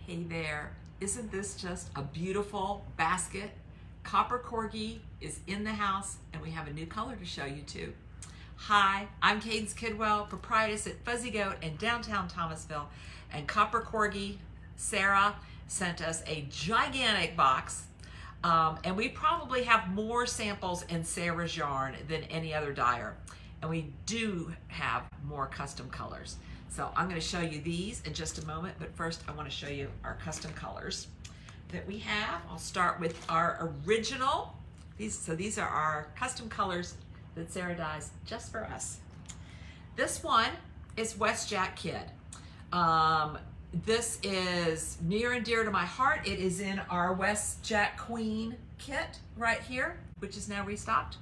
Hey there, isn't this just a beautiful basket? Copper Corgi is in the house and we have a new color to show you too. Hi, I'm Cadence Kidwell, proprietress at Fuzzy Goat in downtown Thomasville, and Copper Corgi, Sarah, sent us a gigantic box. And we probably have more samples in Sarah's yarn than any other dyer. And we do have more custom colors. So I'm going to show you these in just a moment, but first I want to show you our custom colors that we have. I'll start with our original. These are our custom colors that Sarah dyes just for us. This one is West Jack Kid. This is near and dear to my heart. It is in our West Jack Queen kit right here, which is now restocked.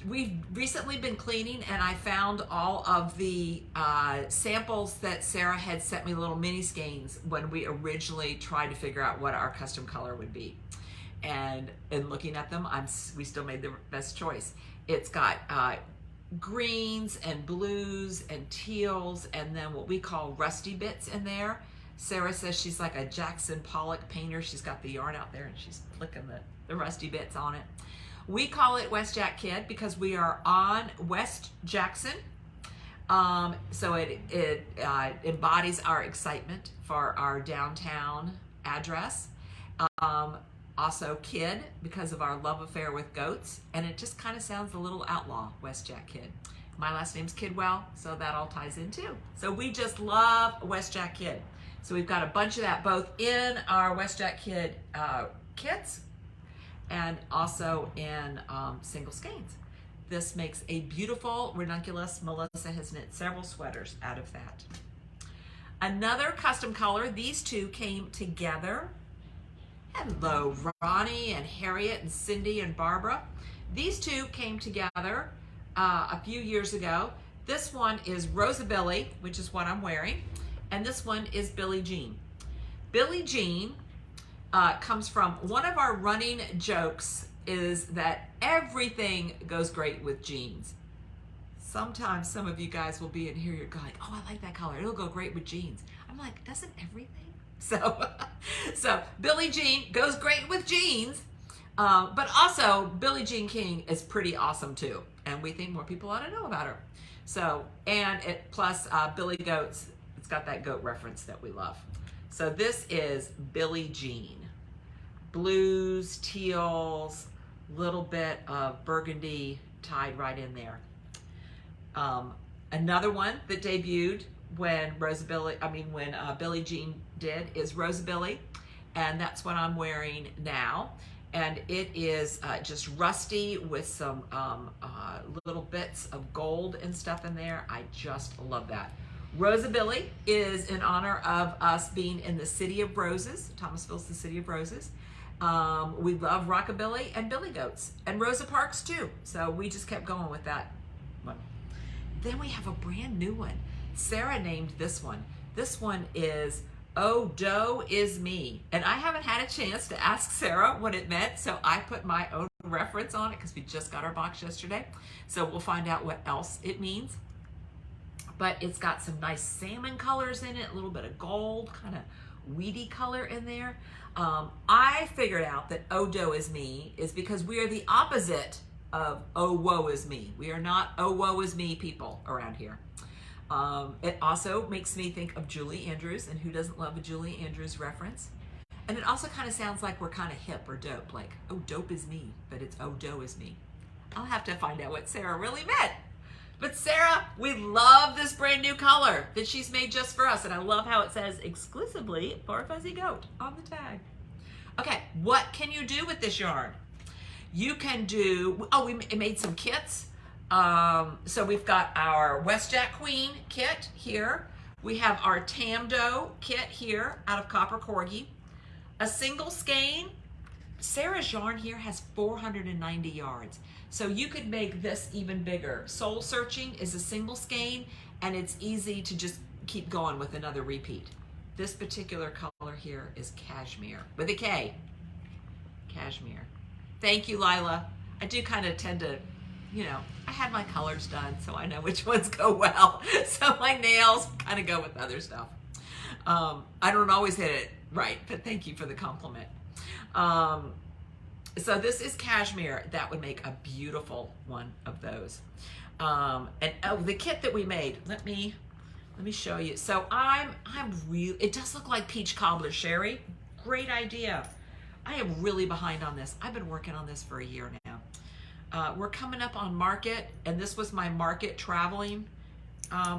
We've recently been cleaning and I found all of the samples that Sarah had sent me, little mini skeins, when we originally tried to figure out what our custom color would be. And in looking at them, we still made the best choice. It's got greens and blues and teals and then what we call rusty bits in there. Sarah says she's like a Jackson Pollock painter. She's got the yarn out there and she's flicking the rusty bits on it. We call it West Jack Kid because we are on West Jackson. So it embodies our excitement for our downtown address. Also Kid because of our love affair with goats. And it just kind of sounds a little outlaw, West Jack Kid. My last name's Kidwell, so that all ties in too. So we just love West Jack Kid. So we've got a bunch of that both in our West Jack Kid kits and also in single skeins. This makes a beautiful ranunculus. Melissa has knit several sweaters out of that. Another custom color, these two came together. Hello, Ronnie and Harriet and Cindy and Barbara. These two came together a few years ago. This one is Rosabilly, which is what I'm wearing, and this one is Billie Jean. Billie Jean comes from one of our running jokes is that everything goes great with jeans. Sometimes some of you guys will be in here, you're going, oh, I like that color. It'll go great with jeans. I'm like, doesn't everything? So Billie Jean goes great with jeans, but also Billie Jean King is pretty awesome too. And we think more people ought to know about her. So, and plus Billy Goats, it's got that goat reference that we love. So this is Billie Jean. Blues, teals, little bit of burgundy tied right in there. Another one that debuted when Billie Jean did is Rosabilly, and that's what I'm wearing now. And it is just rusty with some little bits of gold and stuff in there. I just love that. Rosabilly is in honor of us being in the City of Roses. Thomasville's the City of Roses. We love rockabilly and billy goats and Rosa Parks too. So we just kept going with that one. Then we have a brand new one. Sarah named this one. This one is Oh Doe Is Me. And I haven't had a chance to ask Sarah what it meant, so I put my own reference on it because we just got our box yesterday. So we'll find out what else it means. But it's got some nice salmon colors in it, a little bit of gold, kind of weedy color in there. I figured out that Oh Doe Is Me is because we are the opposite of Oh Woe Is Me. We are not Oh Woe Is Me people around here. It also makes me think of Julie Andrews, and who doesn't love a Julie Andrews reference? And it also kind of sounds like we're kind of hip or dope, like oh dope is me, but it's oh doe is me. I'll have to find out what Sarah really meant. But Sarah, we love this brand new color that she's made just for us, and I love how it says exclusively for Fuzzy Goat on the tag. Okay, what can you do with this yarn? You can do, we made some kits. So we've got our West Jack Queen kit here. We have our Tamdo kit here out of Copper Corgi. A single skein. Sarah's yarn here has 490 yards. So you could make this even bigger. Soul Searching is a single skein, and it's easy to just keep going with another repeat. This particular color here is Cashmere, with a K. Cashmere. Thank you, Lila. I do kind of tend to, I had my colors done, so I know which ones go well. So my nails kind of go with other stuff. I don't always hit it right, but thank you for the compliment. So this is cashmere. That would make a beautiful one of those. And oh, the kit that we made, let me show you. So I'm real, it does look like peach cobbler, Sherry. Great idea. I am really behind on this. I've been working on this for a year now. We're coming up on market, and this was my market traveling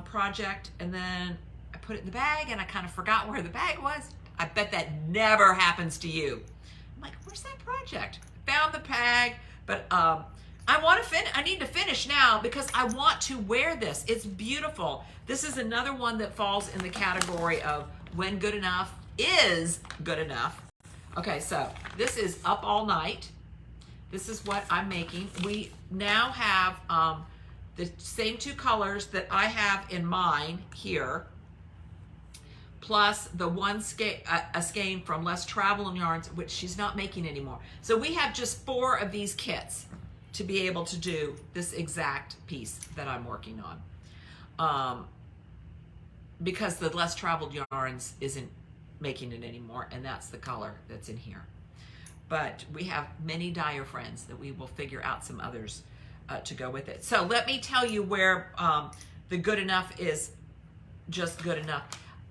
project, and then I put it in the bag and I kind of forgot where the bag was. I bet that never happens to you. I'm like, where's that project? Found the bag, but I need to finish now because I want to wear this. It's beautiful. This is another one that falls in the category of when good enough is good enough. Okay, so this is Up All Night. This is what I'm making. We now have the same two colors that I have in mine here, plus the one skein from Less Travel and Yarns, which she's not making anymore. So we have just 4 of these kits to be able to do this exact piece that I'm working on. Because the Less Traveled Yarns isn't making it anymore, and that's the color that's in here. But we have many dyer friends that we will figure out some others to go with it. So let me tell you where the good enough is just good enough.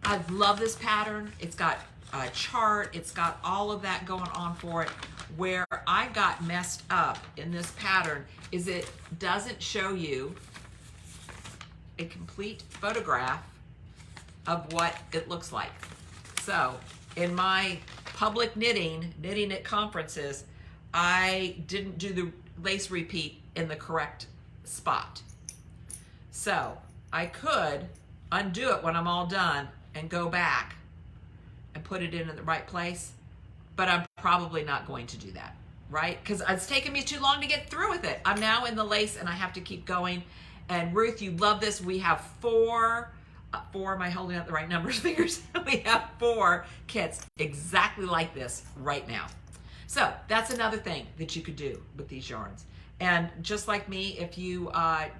I love this pattern. It's got a chart. It's got all of that going on for it. Where I got messed up in this pattern is it doesn't show you a complete photograph of what it looks like. So in my public knitting at conferences, I didn't do the lace repeat in the correct spot. So I could undo it when I'm all done and go back and put it in the right place, but I'm probably not going to do that, right? Because it's taken me too long to get through with it. I'm now in the lace and I have to keep going. And Ruth, you love this. We have 4, am I holding up the right numbers, fingers? We have 4 kits exactly like this right now. So that's another thing that you could do with these yarns. And just like me, if you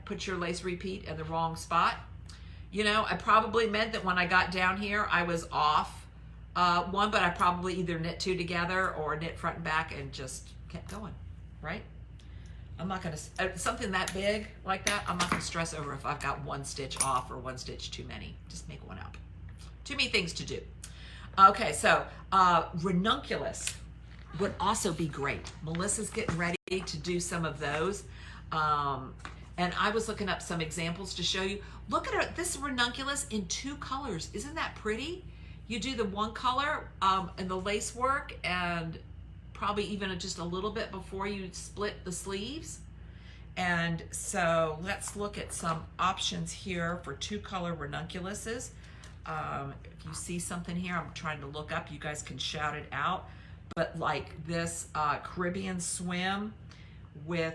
put your lace repeat in the wrong spot, you know, I probably meant that when I got down here, I was off one, but I probably either knit 2 together or knit front and back and just kept going, right? I'm not gonna, something that big like that, I'm not gonna stress over if I've got 1 stitch off or 1 stitch too many. Just make one up. Too many things to do. Okay, so ranunculus would also be great. Melissa's getting ready to do some of those. And I was looking up some examples to show you. Look at this ranunculus in 2 colors. Isn't that pretty? You do the one color in the lace work and probably even just a little bit before you split the sleeves. And so let's look at some options here for 2 color ranunculuses. If you see something here, I'm trying to look up, you guys can shout it out. But like this Caribbean swim with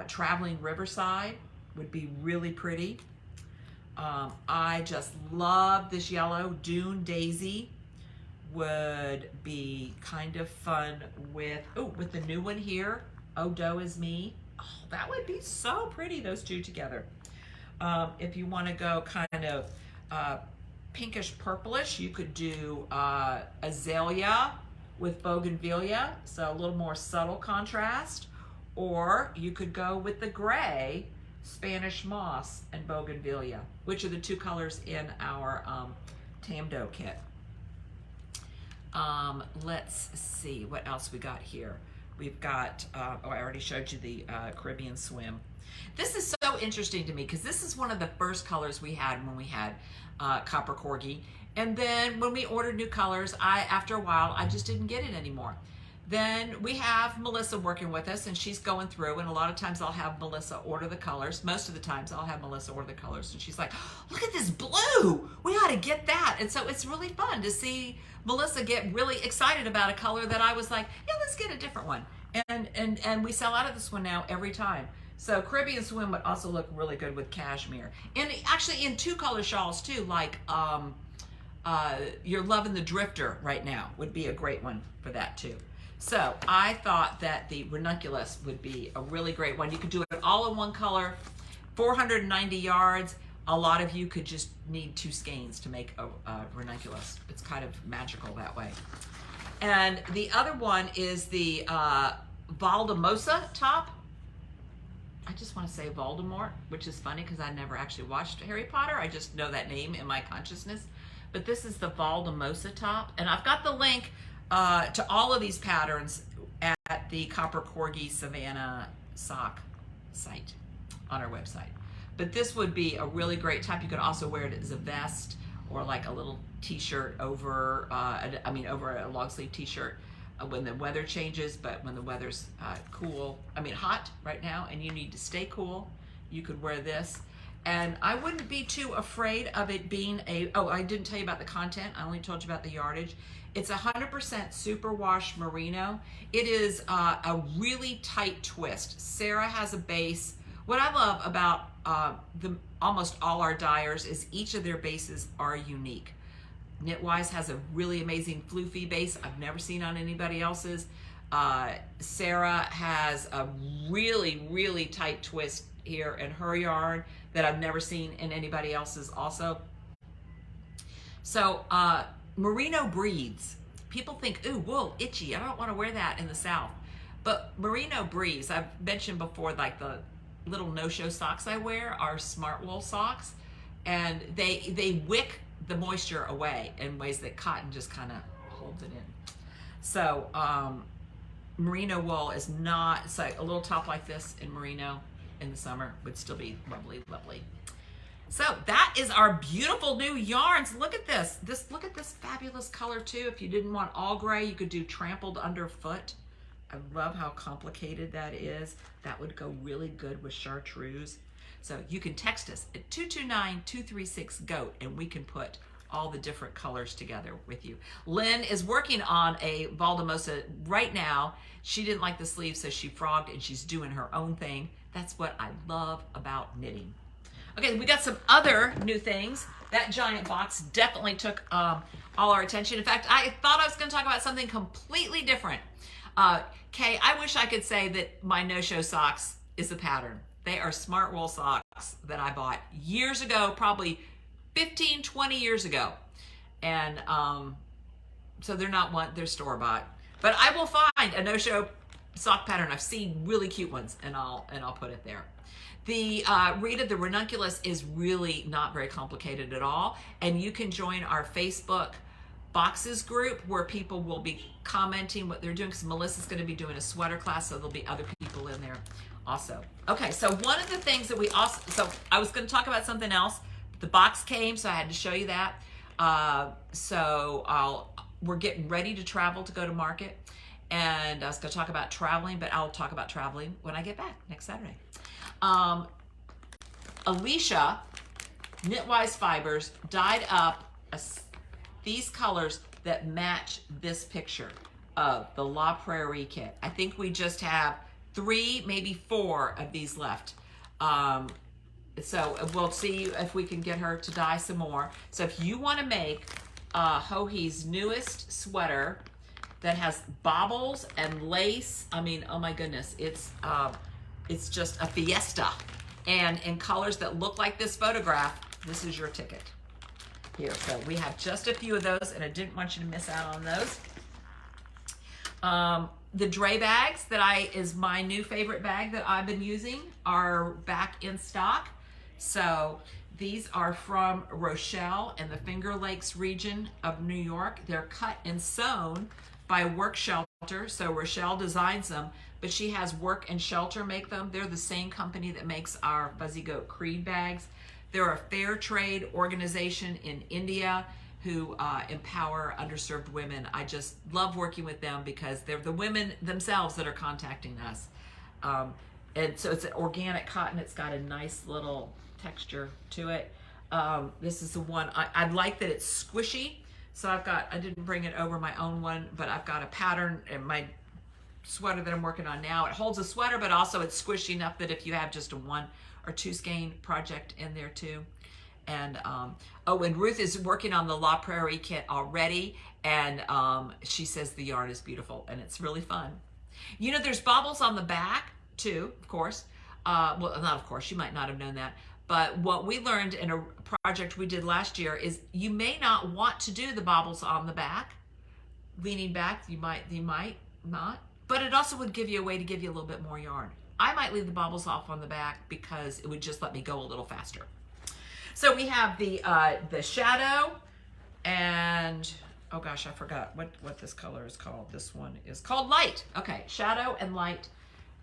traveling riverside would be really pretty. I just love this yellow. Dune Daisy would be kind of fun with, with the new one here, Oh Doe Is Me. Oh, that would be so pretty, those 2 together. If you want to go kind of pinkish purplish, you could do azalea with bougainvillea, so a little more subtle contrast. Or you could go with the gray Spanish moss and bougainvillea, which are the 2 colors in our Tamdo kit. Let's see what else we got here. We've got, I already showed you the Caribbean swim. This is so interesting to me because this is one of the first colors we had when we had Copper Corgi. And then when we ordered new colors, after a while, I just didn't get it anymore. Then we have Melissa working with us and she's going through, and a lot of times I'll have Melissa order the colors. Most of the times I'll have Melissa order the colors and she's like, look at this blue, we ought to get that. And so it's really fun to see Melissa get really excited about a color that I was like, yeah, let's get a different one. And we sell out of this one now every time. So Caribbean swim would also look really good with cashmere. And actually in 2 color shawls too, like You're Loving the Drifter right now would be a great one for that too. So I thought that the ranunculus would be a really great one. You could do it all in 1 color, 490 yards. A lot of you could just need 2 skeins to make a ranunculus. It's kind of magical that way. And the other one is the Valdemosa top. I just want to say Voldemort, which is funny because I never actually watched Harry Potter. I just know that name in my consciousness. But this is the Valdemosa top. And I've got the link to all of these patterns at the Copper Corgi Savannah sock site on our website. But this would be a really great top. You could also wear it as a vest or like a little t-shirt over, over a long sleeve t-shirt when the weather changes, but when the weather's hot right now and you need to stay cool, you could wear this. And I wouldn't be too afraid of it being I didn't tell you about the content. I only told you about the yardage. It's 100% superwash merino. It is a really tight twist. Sarah has a base. What I love about almost all our dyers is each of their bases are unique. KnitWise has a really amazing floofy base I've never seen on anybody else's. Sarah has a really, really tight twist here in her yarn that I've never seen in anybody else's also. So merino breathes. People think, ooh, wool, itchy. I don't want to wear that in the South. But merino breathes. I've mentioned before, like the little no-show socks I wear are smart wool socks, and they wick the moisture away in ways that cotton just kind of holds it in. So merino wool is not, it's like a little top like this in merino in the summer would still be lovely, lovely. So that is our beautiful new yarns. Look at this. Look at this fabulous color too. If you didn't want all gray, you could do trampled underfoot. I love how complicated that is. That would go really good with chartreuse. So you can text us at 229-236-GOAT and we can put all the different colors together with you. Lynn is working on a Valdemosa right now. She didn't like the sleeve, so she frogged and she's doing her own thing. That's what I love about knitting. Okay, we got some other new things. That giant box definitely took all our attention. In fact, I thought I was going to talk about something completely different. Kay, I wish I could say that my no-show socks is a pattern. They are smart wool socks that I bought years ago, probably 15, 20 years ago. And so they're not one, they're store-bought. But I will find a no-show sock pattern. I've seen really cute ones, and I'll put it there. The Rita, the ranunculus is really not very complicated at all, and you can join our Facebook boxes group where people will be commenting what they're doing, because Melissa's going to be doing a sweater class, so there'll be other people in there also. Okay, so one of the things that we also, so I was going to talk about something else. The box came, so I had to show you that. We're getting ready to travel to go to market, and I was going to talk about traveling, but I'll talk about traveling when I get back next Saturday. Alicia, KnitWise Fibers, dyed up these colors that match this picture of the La Prairie kit. I think we just have 3, maybe 4 of these left. So we'll see if we can get her to dye some more. So if you want to make Hohi's newest sweater that has bobbles and lace, I mean, oh my goodness, it's just a fiesta. And in colors that look like this photograph, this is your ticket. Here, so we have just a few of those, and I didn't want you to miss out on those. The Dre bags is my new favorite bag that I've been using are back in stock. So these are from Rochelle in the Finger Lakes region of New York. They're cut and sewn by Work Shelter. So Rochelle designs them, but she has Work and Shelter make them. They're the same company that makes our Fuzzy Goat Creed bags. They're a fair trade organization in India who empower underserved women. I just love working with them because they're the women themselves that are contacting us. And so it's an organic cotton. It's got a nice little texture to it. This is the one, I like that it's squishy. So I didn't bring it over my own one, but I've got a pattern in my sweater that I'm working on now. It holds a sweater, but also it's squishy enough that if you have just a 1 or 2 skein project in there too. And and Ruth is working on the La Prairie kit already, and she says the yarn is beautiful and it's really fun. You know, there's bobbles on the back too, of course. Well, not of course, you might not have known that, But what we learned in a project we did last year is you may not want to do the bobbles on the back. Leaning back, you might not. But it also would give you a way to give you a little bit more yarn. I might leave the bobbles off on the back because it would just let me go a little faster. So we have the shadow, and oh gosh, I forgot what this color is called. This one is called light. Okay, shadow and light.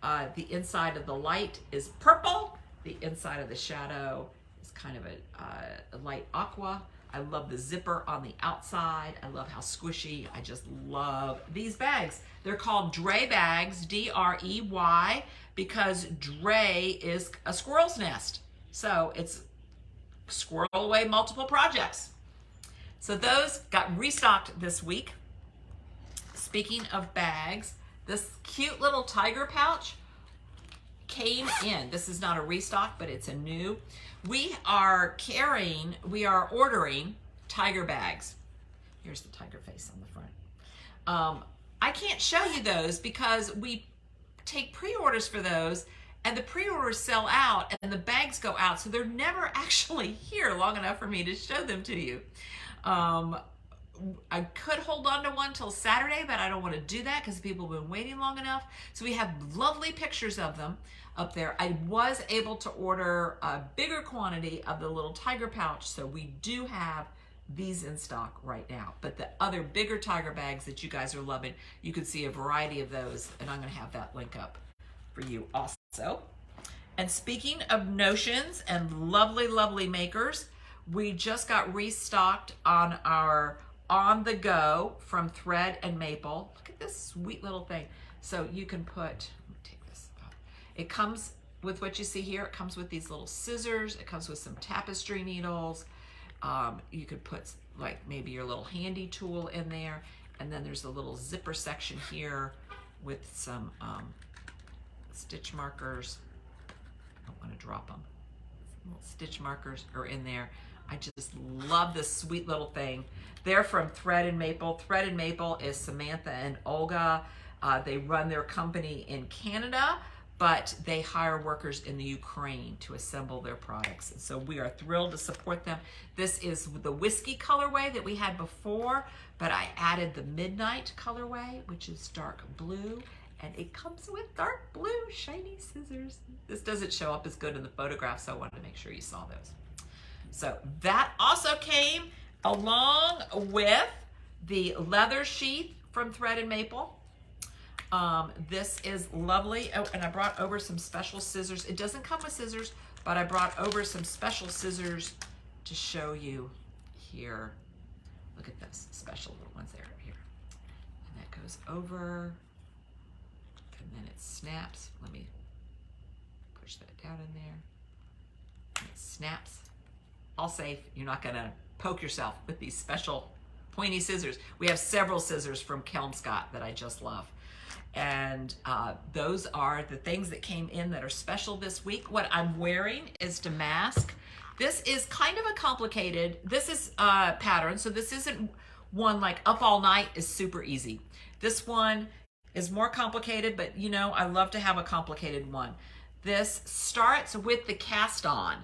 The inside of the light is purple. The inside of the shadow is kind of a light aqua. I love the zipper on the outside. I love how squishy. I just love these bags. They're called Dray bags, D-R-E-Y, because Dray is a squirrel's nest. So it's squirrel away multiple projects. So those got restocked this week. Speaking of bags, this cute little tiger pouch came in. This is not a restock, but it's a new. We are ordering tiger bags. Here's the tiger face on the front. I can't show you those because we take pre-orders for those, and the pre-orders sell out and the bags go out, so they're never actually here long enough for me to show them to you. I could hold on to one till Saturday, but I don't want to do that because people have been waiting long enough. So we have lovely pictures of them up there. I was able to order a bigger quantity of the little tiger pouch, so we do have these in stock right now. But the other bigger tiger bags that you guys are loving, you can see a variety of those, and I'm going to have that link up for you also. And speaking of notions and lovely, lovely makers, we just got restocked on our On the Go from Thread and Maple. Look at this sweet little thing. So you can put, let me take this off. It comes with what you see here. It comes with these little scissors. It comes with some tapestry needles. You could put like maybe your little handy tool in there. And then there's a little zipper section here with some stitch markers. I don't want to drop them. Little stitch markers are in there. I just love this sweet little thing. They're from Thread and Maple. Thread and Maple is Samantha and Olga. They run their company in Canada, but they hire workers in the Ukraine to assemble their products. And so we are thrilled to support them. This is the whiskey colorway that we had before, but I added the midnight colorway, which is dark blue, and it comes with dark blue shiny scissors. This doesn't show up as good in the photograph, so I wanted to make sure you saw those. So that also came along with the leather sheath from Thread and Maple. This is lovely. Oh, and I brought over some special scissors. It doesn't come with scissors, but I brought over some special scissors to show you here. Look at this, special little ones there, here. And that goes over, and then it snaps. Let me push that down in there. And it snaps. All safe. You're not gonna poke yourself with these special pointy scissors. We have several scissors from Kelmscott that I just love. And those are the things that came in that are special this week. What I'm wearing is damask. This is kind of a complicated, this is pattern, so this isn't one like Up All Night is super easy. This one is more complicated, but you know, I love to have a complicated one. This starts with the cast on.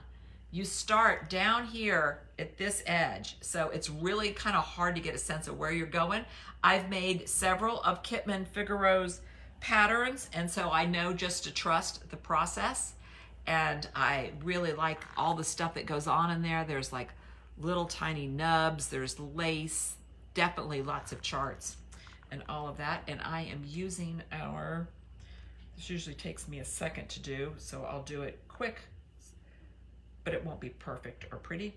You start down here at this edge, so it's really kind of hard to get a sense of where you're going. I've made several of Kitman Figaro's patterns, and so I know just to trust the process, and I really like all the stuff that goes on in there. There's like little tiny nubs, there's lace, definitely lots of charts and all of that, and I am using our, this usually takes me a second to do, so I'll do it quick, but it won't be perfect or pretty.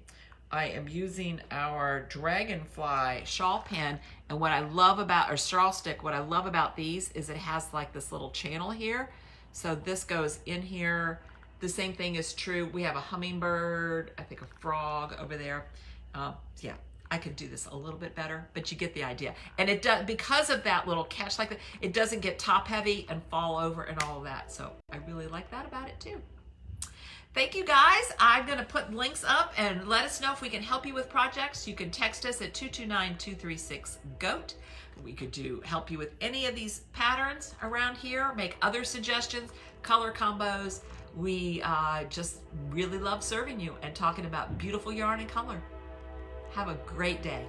I am using our Dragonfly shawl pin, and what I love about, or straw stick, what I love about these is it has like this little channel here. So this goes in here. The same thing is true. We have a hummingbird, I think a frog over there. Yeah, I could do this a little bit better, but you get the idea. And it does, because of that little catch like that, it doesn't get top heavy and fall over and all of that. So I really like that about it too. Thank you guys. I'm going to put links up and let us know if we can help you with projects. You can text us at 229-236-GOAT. We could help you with any of these patterns around here, make other suggestions, color combos. We just really love serving you and talking about beautiful yarn and color. Have a great day.